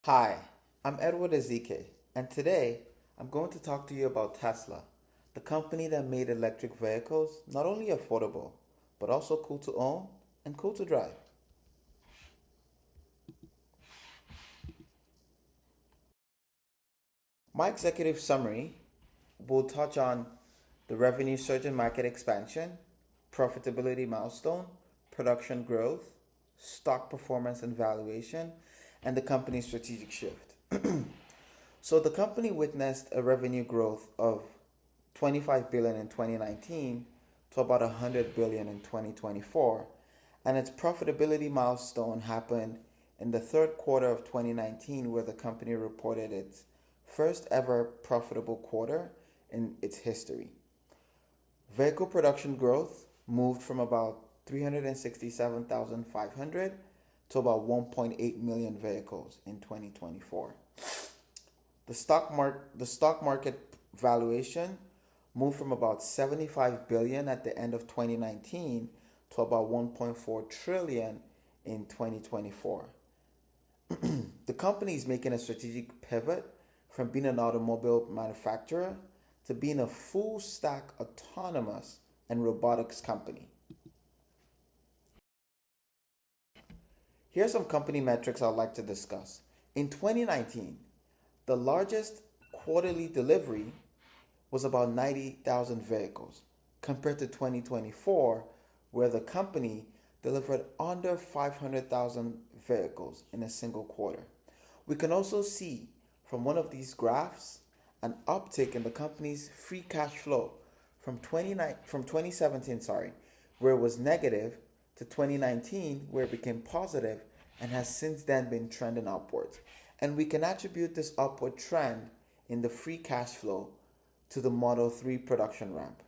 Hi, I'm Edward Ezike, and today I'm going to talk to you about Tesla, the company that made electric vehicles not only affordable, but also cool to own and cool to drive. My executive summary will touch on the revenue surge and market expansion, profitability milestone, production growth, stock performance and valuation, and the company's strategic shift. So the company witnessed a revenue growth of 25 billion in 2019 to about 100 billion in 2024, and its profitability milestone happened in the third quarter of 2019 where the company reported its first ever profitable quarter in its history. Vehicle production growth moved from about 367,500 to about 1.8 million vehicles in 2024. The stock market valuation moved from about 75 billion at the end of 2019 to about 1.4 trillion in 2024. The company is making a strategic pivot from being an automobile manufacturer to being a full stack autonomous and robotics company. Here are some company metrics I'd like to discuss. In 2019, the largest quarterly delivery was about 90,000 vehicles, compared to 2024, where the company delivered under 500,000 vehicles in a single quarter. We can also see from one of these graphs an uptick in the company's free cash flow from 2017, where it was negative, to 2019, where it became positive and has since then been trending upwards. And we can attribute this upward trend in the free cash flow to the Model 3 production ramp.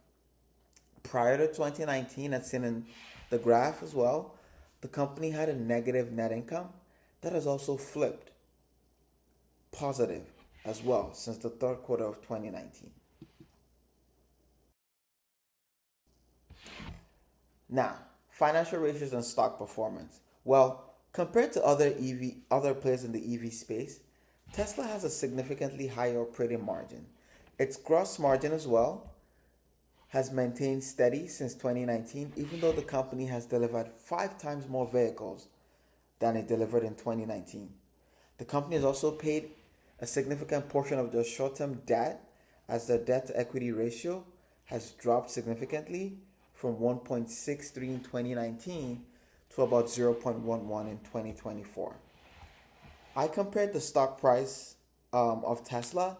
Prior to 2019, as seen in the graph as well, the company had a negative net income that has also flipped positive as well since the third quarter of 2019. Now, financial ratios and stock performance. Well, compared to other players in the EV space, Tesla has a significantly higher operating margin. Its gross margin as well has maintained steady since 2019, even though the company has delivered 5 times more vehicles than it delivered in 2019. The company has also paid a significant portion of their short-term debt, as the debt to equity ratio has dropped significantly from 1.63 in 2019 to about 0.11 in 2024. I compared the stock price of Tesla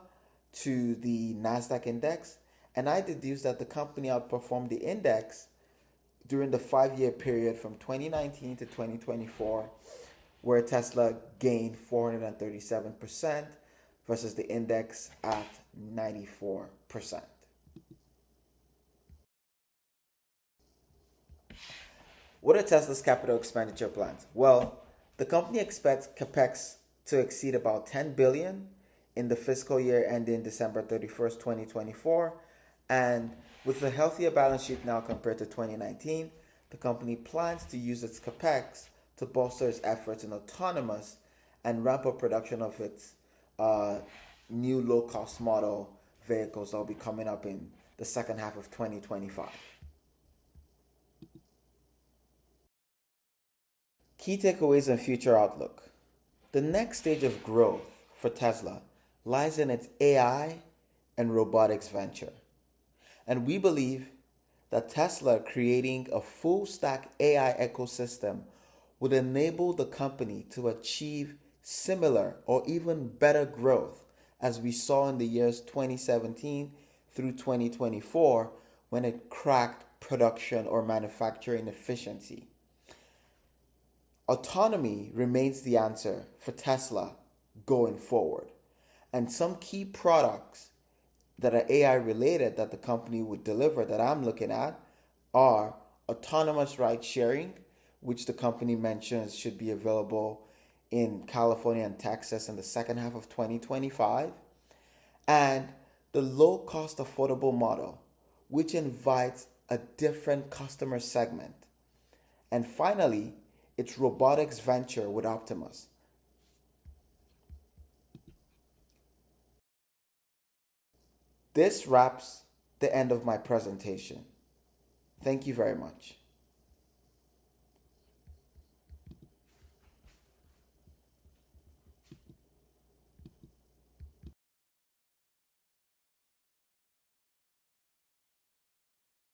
to the NASDAQ index, and I deduced that the company outperformed the index during the 5 year period from 2019 to 2024, where Tesla gained 437% versus the index at 94%. What are Tesla's capital expenditure plans? Well, the company expects capex to exceed about 10 billion in the fiscal year ending December 31st, 2024, and with a healthier balance sheet now compared to 2019, the company plans to use its capex to bolster its efforts in autonomous and ramp up production of its new low-cost model vehicles that will be coming up in the second half of 2025. Key takeaways and future outlook. The next stage of growth for Tesla lies in its AI and robotics venture. And we believe that Tesla creating a full stack AI ecosystem would enable the company to achieve similar or even better growth as we saw in the years 2017 through 2024 when it cracked production or manufacturing efficiency. Autonomy remains the answer for Tesla going forward. And some key products that are AI related that the company would deliver that I'm looking at are autonomous ride sharing, which the company mentions should be available in California and Texas in the second half of 2025, and the low cost affordable model, which invites a different customer segment. And finally, its robotics venture with Optimus. This wraps the end of my presentation. Thank you very much.